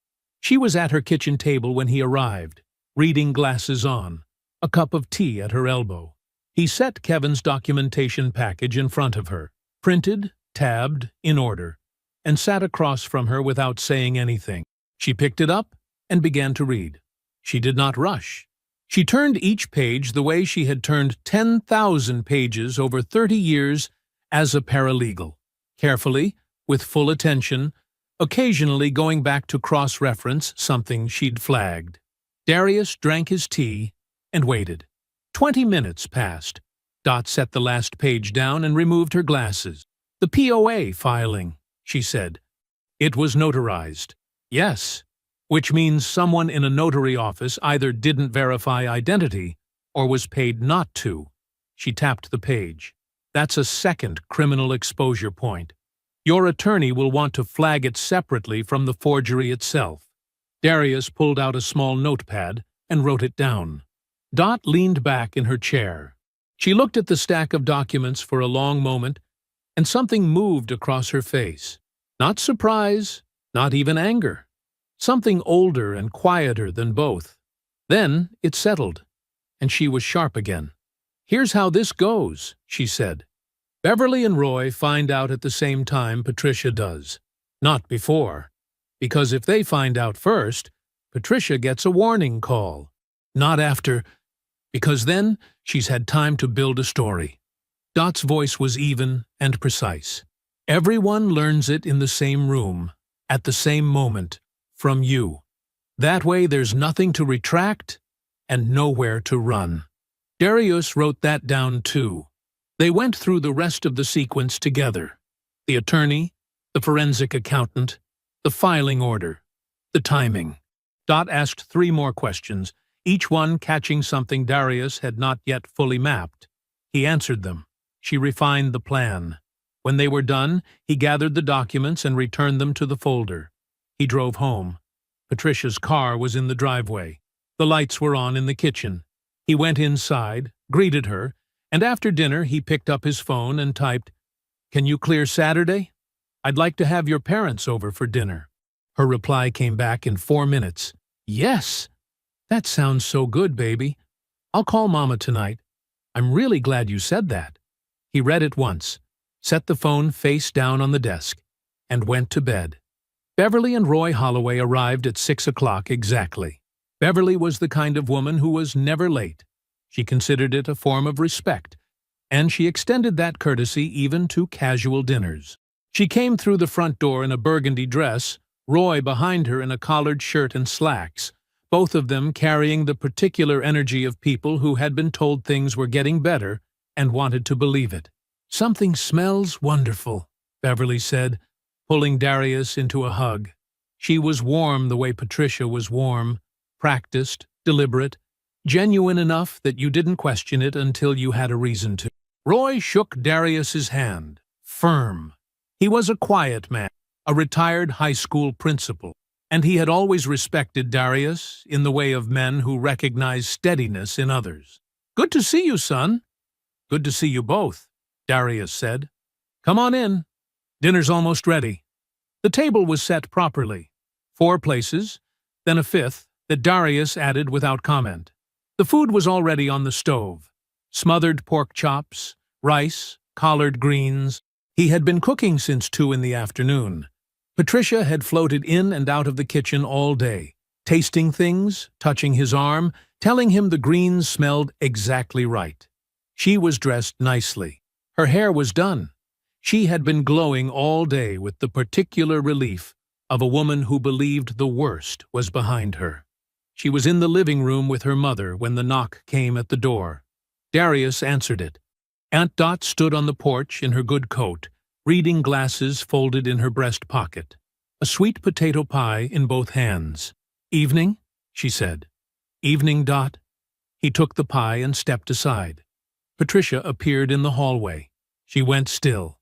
She was at her kitchen table when he arrived, reading glasses on, a cup of tea at her elbow. He set Kevin's documentation package in front of her, printed, tabbed, in order, and sat across from her without saying anything. She picked it up and began to read. She did not rush. She turned each page the way she had turned 10,000 pages over 30 years as a paralegal, carefully, with full attention, occasionally going back to cross-reference something she'd flagged. Darius drank his tea and waited. 20 minutes passed. Dot set the last page down and removed her glasses. "The POA filing," she said. It was notarized. "Yes," which means someone in a notary office either didn't verify identity or was paid not to. She tapped the page. "That's a second criminal exposure point. Your attorney will want to flag it separately from the forgery itself." Darius pulled out a small notepad and wrote it down. Dot leaned back in her chair. She looked at the stack of documents for a long moment, and something moved across her face. Not surprise, not even anger. Something older and quieter than both. Then it settled, and she was sharp again. "Here's how this goes," she said. "Beverly and Roy find out at the same time Patricia does. Not before. Because if they find out first, Patricia gets a warning call. Not after, because then she's had time to build a story." Dot's voice was even and precise. "Everyone learns it in the same room, at the same moment, from you. That way there's nothing to retract and nowhere to run." Darius wrote that down too. They went through the rest of the sequence together. The attorney, the forensic accountant, the filing order, the timing. Dot asked 3 more questions, each one catching something Darius had not yet fully mapped. He answered them. She refined the plan. When they were done, he gathered the documents and returned them to the folder. He drove home. Patricia's car was in the driveway. The lights were on in the kitchen. He went inside, greeted her, and after dinner he picked up his phone and typed, "Can you clear Saturday? I'd like to have your parents over for dinner." Her reply came back in 4 minutes. "Yes! That sounds so good, baby. I'll call Mama tonight. I'm really glad you said that." He read it once, set the phone face down on the desk, and went to bed. Beverly and Roy Holloway arrived at 6 o'clock exactly. Beverly was the kind of woman who was never late. She considered it a form of respect, and she extended that courtesy even to casual dinners. She came through the front door in a burgundy dress, Roy behind her in a collared shirt and slacks, both of them carrying the particular energy of people who had been told things were getting better and wanted to believe it. "Something smells wonderful," Beverly said, pulling Darius into a hug. She was warm the way Patricia was warm, practiced, deliberate, genuine enough that you didn't question it until you had a reason to. Roy shook Darius's hand, firm. He was a quiet man, a retired high school principal, and he had always respected Darius in the way of men who recognize steadiness in others. "Good to see you, son." "Good to see you both," Darius said. "Come on in. Dinner's almost ready." The table was set properly. 4 places, then a 5th that Darius added without comment. The food was already on the stove. Smothered pork chops, rice, collard greens. He had been cooking since 2 in the afternoon. Patricia had floated in and out of the kitchen all day, tasting things, touching his arm, telling him the greens smelled exactly right. She was dressed nicely. Her hair was done. She had been glowing all day with the particular relief of a woman who believed the worst was behind her. She was in the living room with her mother when the knock came at the door. Darius answered it. Aunt Dot stood on the porch in her good coat, reading glasses folded in her breast pocket, a sweet potato pie in both hands. "Evening?" she said. "Evening, Dot." He took the pie and stepped aside. Patricia appeared in the hallway. She went still.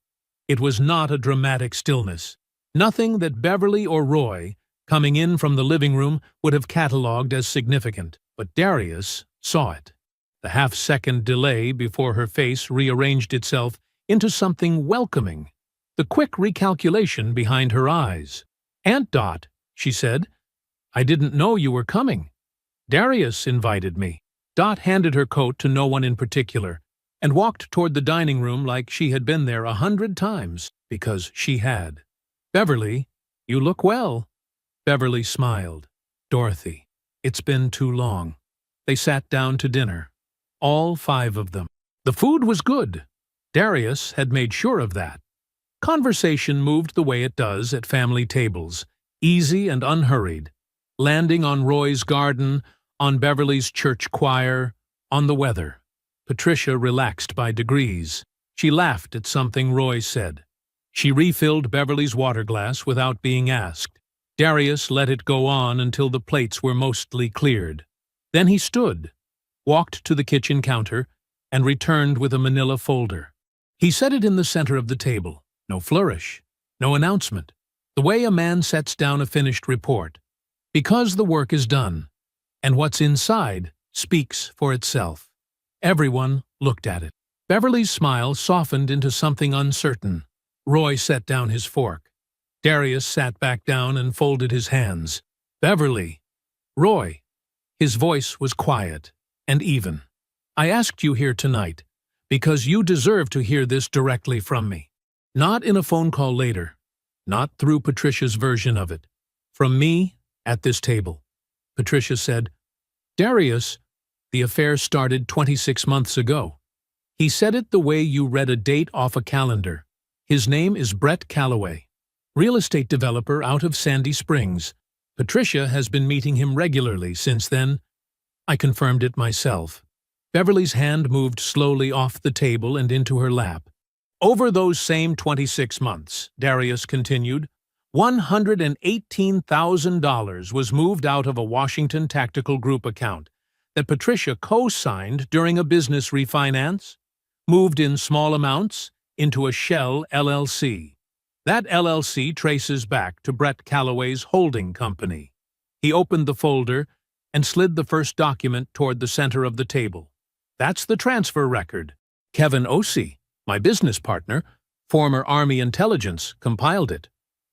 It was not a dramatic stillness. Nothing that Beverly or Roy, coming in from the living room, would have catalogued as significant, but Darius saw it. The half-second delay before her face rearranged itself into something welcoming. The quick recalculation behind her eyes. "Aunt Dot," she said, "I didn't know you were coming. Darius invited me." Dot handed her coat to no one in particular and walked toward the dining room like she had been there 100 times, because she had. "Beverly, you look well." Beverly smiled. "Dorothy, it's been too long." They sat down to dinner. All 5 of them. The food was good. Darius had made sure of that. Conversation moved the way it does at family tables, easy and unhurried, landing on Roy's garden, on Beverly's church choir, on the weather. Patricia relaxed by degrees. She laughed at something Roy said. She refilled Beverly's water glass without being asked. Darius let it go on until the plates were mostly cleared. Then he stood, walked to the kitchen counter, and returned with a manila folder. He set it in the center of the table. No flourish, no announcement. The way a man sets down a finished report. Because the work is done, and what's inside speaks for itself. Everyone looked at it. Beverly's smile softened into something uncertain. Roy set down his fork. Darius sat back down and folded his hands. "Beverly." "Roy." His voice was quiet and even. "I asked you here tonight because you deserve to hear this directly from me. Not in a phone call later. Not through Patricia's version of it. From me at this table." Patricia said, "Darius, the affair started 26 months ago. He said it the way you read a date off a calendar. His name is Brett Calloway, real estate developer out of Sandy Springs. Patricia has been meeting him regularly since then. I confirmed it myself." Beverly's hand moved slowly off the table and into her lap. "Over those same 26 months, Darius continued, $118,000 was moved out of a Washington Tactical Group account that Patricia co-signed during a business refinance, moved in small amounts into a shell LLC. That LLC traces back to Brett Calloway's holding company." He opened the folder and slid the first document toward the center of the table. "That's the transfer record. Kevin Ossie, my business partner, former Army intelligence, compiled it."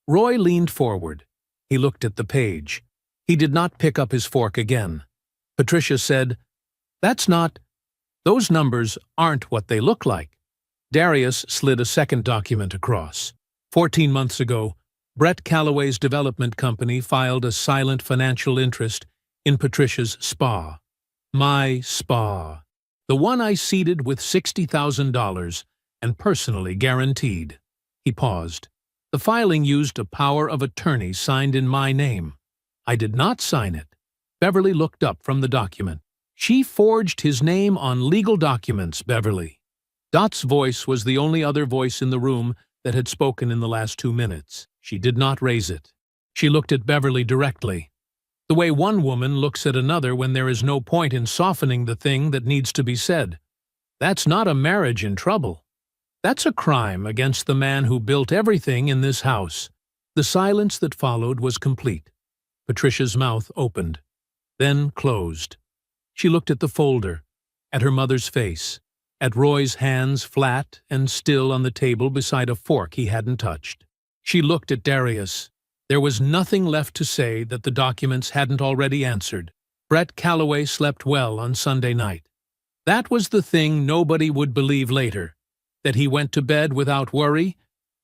Roy leaned forward. He looked at the page. He did not pick up his fork again. Patricia said, "Those numbers aren't what they look like." Darius slid a second document across. 14 months ago, Brett Calloway's development company filed a silent financial interest in Patricia's spa. My spa. The one I seeded with $60,000 and personally guaranteed. He paused. The filing used a power of attorney signed in my name. I did not sign it. Beverly looked up from the document. "She forged his name on legal documents, Beverly." Dot's voice was the only other voice in the room that had spoken in the last 2 minutes. She did not raise it. She looked at Beverly directly. The way one woman looks at another when there is no point in softening the thing that needs to be said. That's not a marriage in trouble. That's a crime against the man who built everything in this house. The silence that followed was complete. Patricia's mouth opened, then closed. She looked at the folder, at her mother's face, at Roy's hands flat and still on the table beside a fork he hadn't touched. She looked at Darius. There was nothing left to say that the documents hadn't already answered. Brett Calloway slept well on Sunday night. That was the thing nobody would believe later, that he went to bed without worry,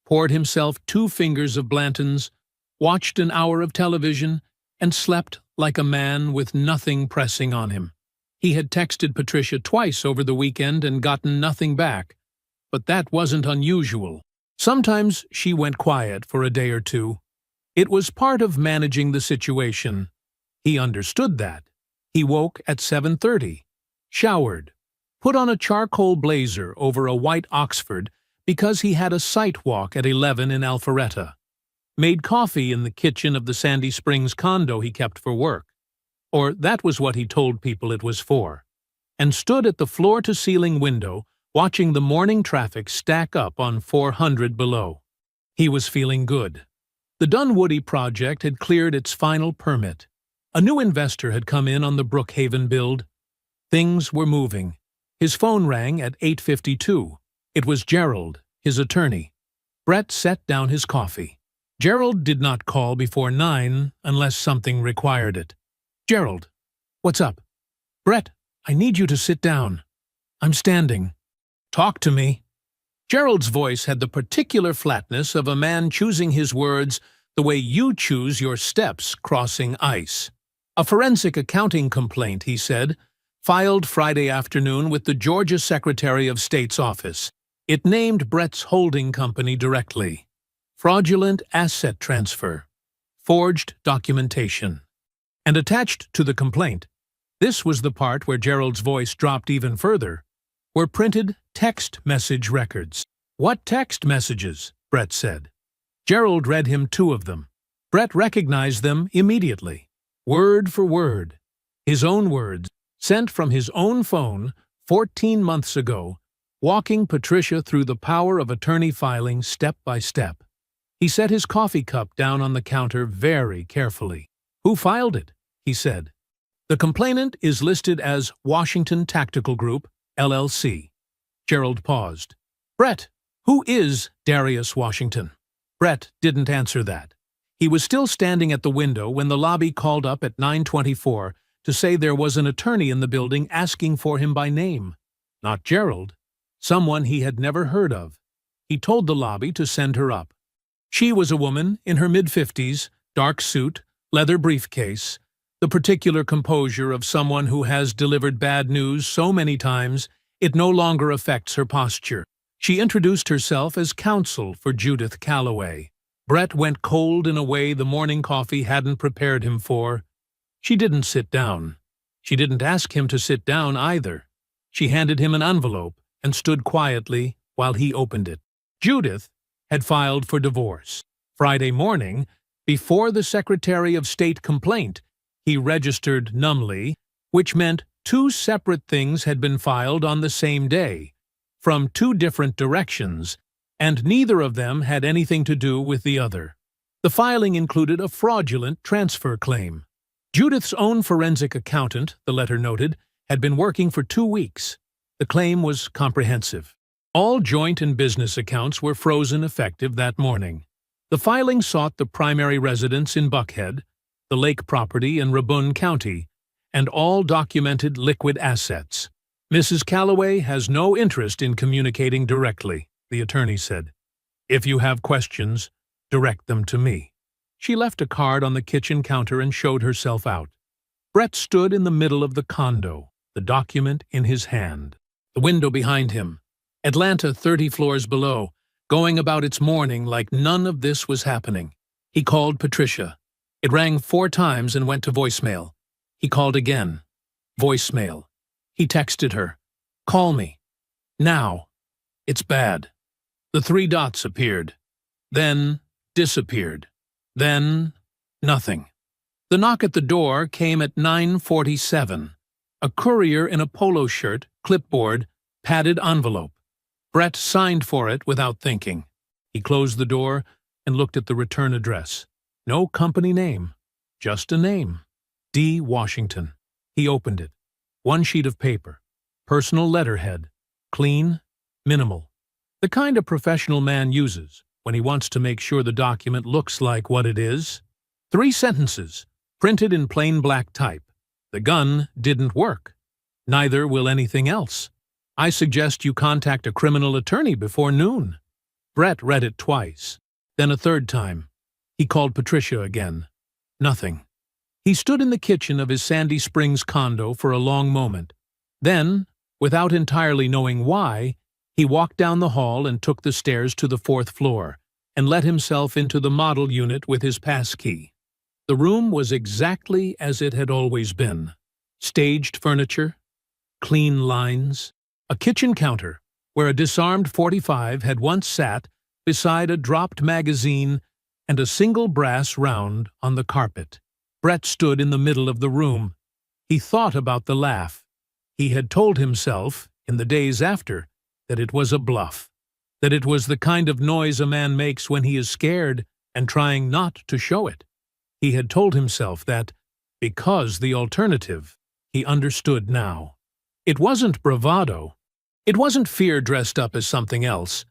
poured himself 2 fingers of Blanton's, watched an hour of television, and slept like a man with nothing pressing on him. He had texted Patricia twice over the weekend and gotten nothing back, but that wasn't unusual. Sometimes she went quiet for a day or two. It was part of managing the situation. He understood that. He woke at 7:30, showered, put on a charcoal blazer over a white Oxford because he had a sight walk at 11 in Alpharetta, made coffee in the kitchen of the Sandy Springs condo he kept for work, or that was what he told people it was for, and stood at the floor-to-ceiling window watching the morning traffic stack up on 400 below. He was feeling good. The Dunwoody project had cleared its final permit. A new investor had come in on the Brookhaven build. Things were moving. His phone rang at 8:52. It was Gerald, his attorney. Brett set down his coffee. Gerald did not call before 9 unless something required it. "Gerald, what's up?" "Brett, I need you to sit down." "I'm standing." "Talk to me." Gerald's voice had the particular flatness of a man choosing his words the way you choose your steps crossing ice. "A forensic accounting complaint," he said, "filed Friday afternoon with the Georgia Secretary of State's office. It named Brett's holding company directly. Fraudulent asset transfer. Forged documentation." And attached to the complaint, this was the part where Gerald's voice dropped even further, were printed text message records. "What text messages?" Brett said. Gerald read him 2 of them. Brett recognized them immediately, word for word. His own words, sent from his own phone 14 months ago, walking Patricia through the power of attorney filing step by step. He set his coffee cup down on the counter very carefully. "Who filed it?" he said. "The complainant is listed as Washington Tactical Group, LLC. Gerald paused. "Brett, who is Darius Washington?" Brett didn't answer that. He was still standing at the window when the lobby called up at 9:24 to say there was an attorney in the building asking for him by name. Not Gerald. Someone he had never heard of. He told the lobby to send her up. She was a woman in her mid-50s, dark suit, leather briefcase, the particular composure of someone who has delivered bad news so many times it no longer affects her posture. She introduced herself as counsel for Judith Calloway. Brett went cold in a way the morning coffee hadn't prepared him for. She didn't sit down. She didn't ask him to sit down either. She handed him an envelope and stood quietly while he opened it. Judith had filed for divorce. Friday morning, before the Secretary of State complaint, he registered numbly, which meant 2 separate things had been filed on the same day, from 2 different directions, and neither of them had anything to do with the other. The filing included a fraudulent transfer claim. Judith's own forensic accountant, the letter noted, had been working for 2 weeks. The claim was comprehensive. All joint and business accounts were frozen effective that morning. The filing sought the primary residence in Buckhead, the lake property in Rabun County, and all documented liquid assets. "Mrs. Calloway has no interest in communicating directly," the attorney said. "If you have questions, direct them to me." She left a card on the kitchen counter and showed herself out. Brett stood in the middle of the condo, the document in his hand. The window behind him. Atlanta 30 floors below, going about its morning like none of this was happening. He called Patricia. It rang 4 times and went to voicemail. He called again. Voicemail. He texted her. "Call me. Now. It's bad." The 3 dots appeared. Then disappeared. Then nothing. The knock at the door came at 9:47. A courier in a polo shirt, clipboard, padded envelope. Brett signed for it without thinking. He closed the door and looked at the return address. No company name, just a name. D. Washington. He opened it. 1 sheet of paper. Personal letterhead. Clean, minimal. The kind a professional man uses when he wants to make sure the document looks like what it is. 3 sentences, printed in plain black type. The gun didn't work. Neither will anything else. I suggest you contact a criminal attorney before noon. Brett read it twice, then a 3rd time. He called Patricia again. Nothing. He stood in the kitchen of his Sandy Springs condo for a long moment. Then, without entirely knowing why, he walked down the hall and took the stairs to the 4th floor and let himself into the model unit with his passkey. The room was exactly as it had always been. Staged furniture, clean lines, a kitchen counter where a disarmed .45 had once sat beside a dropped magazine, and a single brass round on the carpet. Brett stood in the middle of the room. He thought about the laugh. He had told himself, in the days after, that it was a bluff, that it was the kind of noise a man makes when he is scared and trying not to show it. He had told himself that, because the alternative, he understood now. It wasn't bravado. It wasn't fear dressed up as something else.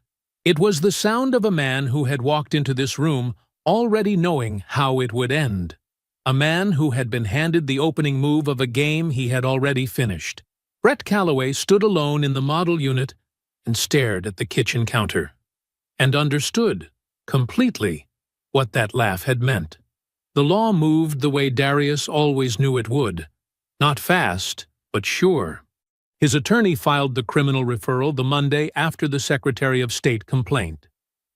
It was the sound of a man who had walked into this room already knowing how it would end. A man who had been handed the opening move of a game he had already finished. Brett Calloway stood alone in the model unit and stared at the kitchen counter, and understood, completely, what that laugh had meant. The law moved the way Darius always knew it would. Not fast, but sure. His attorney filed the criminal referral the Monday after the Secretary of State complaint.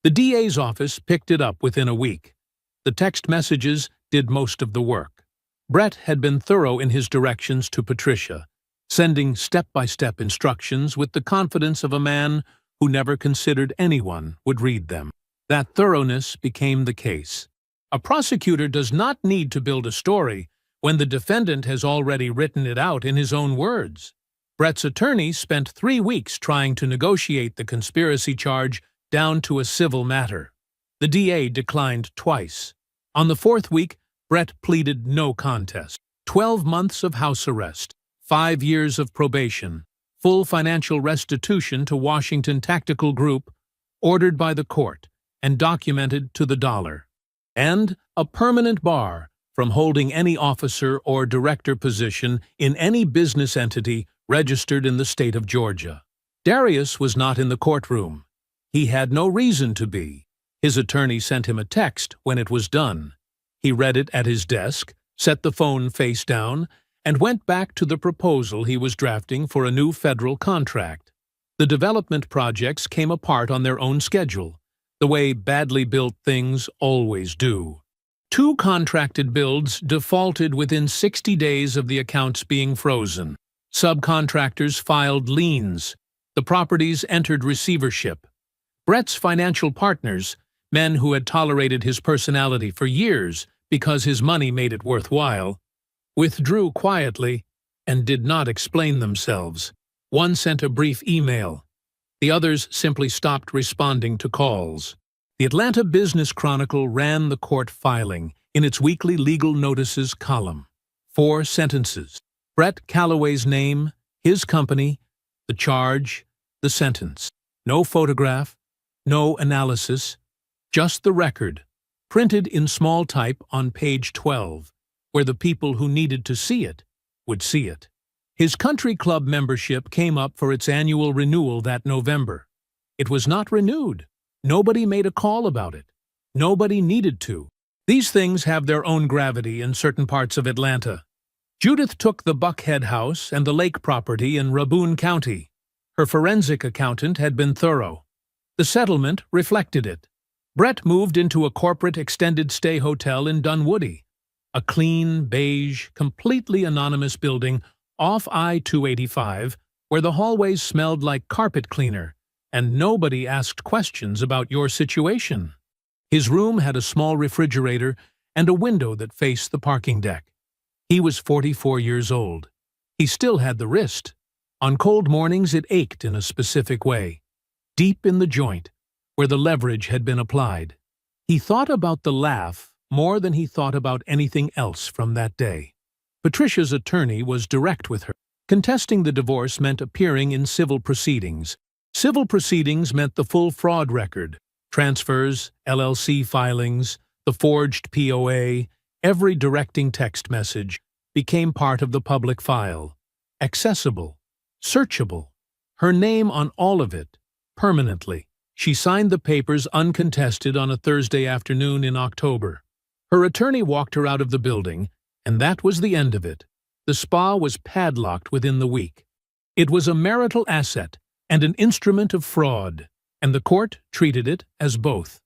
The DA's office picked it up within a week. The text messages did most of the work. Brett had been thorough in his directions to Patricia, sending step-by-step instructions with the confidence of a man who never considered anyone would read them. That thoroughness became the case. A prosecutor does not need to build a story when the defendant has already written it out in his own words. Brett's attorney spent 3 weeks trying to negotiate the conspiracy charge down to a civil matter. The DA declined twice. On the 4th week, Brett pleaded no contest. 12 months of house arrest, 5 years of probation, full financial restitution to Washington Tactical Group, ordered by the court and documented to the dollar, and a permanent bar from holding any officer or director position in any business entity registered in the state of Georgia. Darius was not in the courtroom. He had no reason to be. His attorney sent him a text when it was done. He read it at his desk, set the phone face down, and went back to the proposal he was drafting for a new federal contract. The development projects came apart on their own schedule, the way badly built things always do. 2 contracted builds defaulted within 60 days of the accounts being frozen. Subcontractors filed liens. The properties entered receivership. Brett's financial partners, men who had tolerated his personality for years because his money made it worthwhile, withdrew quietly and did not explain themselves. One sent a brief email. The others simply stopped responding to calls. The Atlanta Business Chronicle ran the court filing in its weekly legal notices column. 4 sentences. Brett Calloway's name, his company, the charge, the sentence. No photograph, no analysis, just the record, printed in small type on page 12, where the people who needed to see it would see it. His country club membership came up for its annual renewal that November. It was not renewed. Nobody made a call about it. Nobody needed to. These things have their own gravity in certain parts of Atlanta. Judith took the Buckhead house and the lake property in Rabun County. Her forensic accountant had been thorough. The settlement reflected it. Brett moved into a corporate extended-stay hotel in Dunwoody, a clean, beige, completely anonymous building off I-285 where the hallways smelled like carpet cleaner and nobody asked questions about your situation. His room had a small refrigerator and a window that faced the parking deck. He was 44 years old. He still had the wrist. On cold mornings it ached in a specific way, deep in the joint, where the leverage had been applied. He thought about the laugh more than he thought about anything else from that day. Patricia's attorney was direct with her. Contesting the divorce meant appearing in civil proceedings. Civil proceedings meant the full fraud record, transfers, LLC filings, the forged POA, every directing text message became part of the public file, accessible, searchable, her name on all of it, permanently. She signed the papers uncontested on a Thursday afternoon in October. Her attorney walked her out of the building, and that was the end of it. The spa was padlocked within the week. It was a marital asset and an instrument of fraud, and the court treated it as both.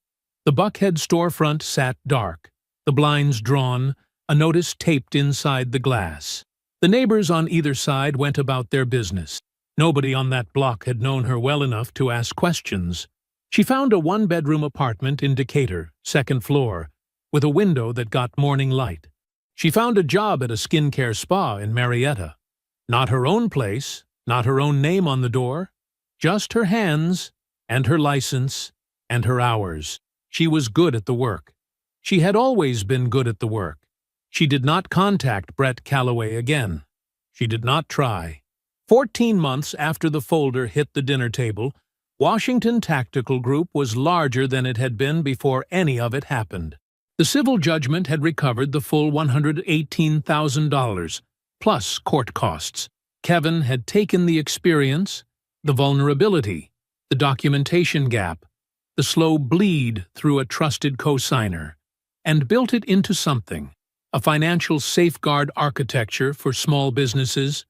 The Buckhead storefront sat dark, the blinds drawn, a notice taped inside the glass. The neighbors on either side went about their business. Nobody on that block had known her well enough to ask questions. She found a one-bedroom apartment in Decatur, second floor, with a window that got morning light. She found a job at a skincare spa in Marietta. Not her own place, not her own name on the door, just her hands, and her license, and her hours. She was good at the work. She had always been good at the work. She did not contact Brett Calloway again. She did not try. 14 months after the folder hit the dinner table, Washington Tactical Group was larger than it had been before any of it happened. The civil judgment had recovered the full $118,000, plus court costs. Kevin had taken the experience, the vulnerability, the documentation gap, the slow bleed through a trusted co-signer, and built it into something, a financial safeguard architecture for small businesses,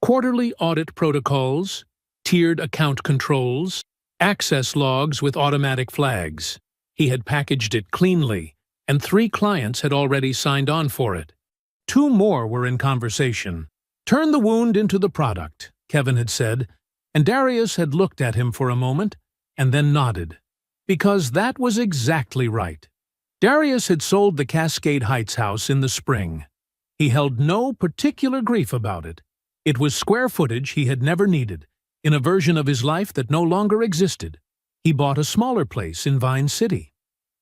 quarterly audit protocols, tiered account controls, access logs with automatic flags. He had packaged it cleanly, and 3 clients had already signed on for it. 2 more were in conversation. "Turn the wound into the product," Kevin had said, and Darius had looked at him for a moment and then nodded, because that was exactly right. Darius had sold the Cascade Heights house in the spring. He held no particular grief about it. It was square footage he had never needed, in a version of his life that no longer existed. He bought a smaller place in Vine City.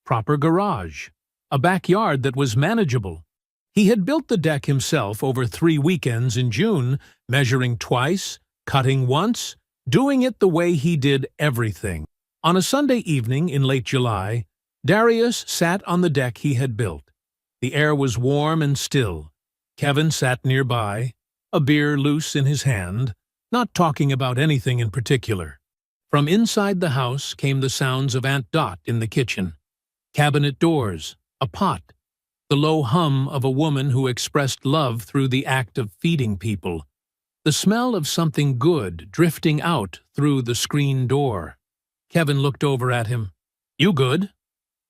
Proper garage. A backyard that was manageable. He had built the deck himself over 3 weekends in June, measuring twice, cutting once, doing it the way he did everything. On a Sunday evening in late July, Darius sat on the deck he had built. The air was warm and still. Kevin sat nearby, a beer loose in his hand, not talking about anything in particular. From inside the house came the sounds of Aunt Dot in the kitchen. Cabinet doors, a pot, the low hum of a woman who expressed love through the act of feeding people, the smell of something good drifting out through the screen door. Kevin looked over at him. "You good?"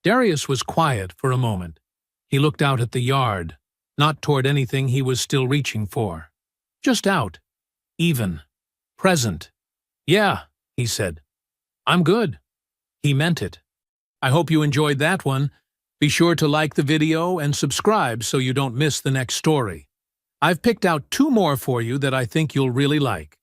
Darius was quiet for a moment. He looked out at the yard, not toward anything he was still reaching for. Just out. Even. Present. "Yeah," he said. "I'm good." He meant it. I hope you enjoyed that one. Be sure to like the video and subscribe so you don't miss the next story. I've picked out 2 more for you that I think you'll really like.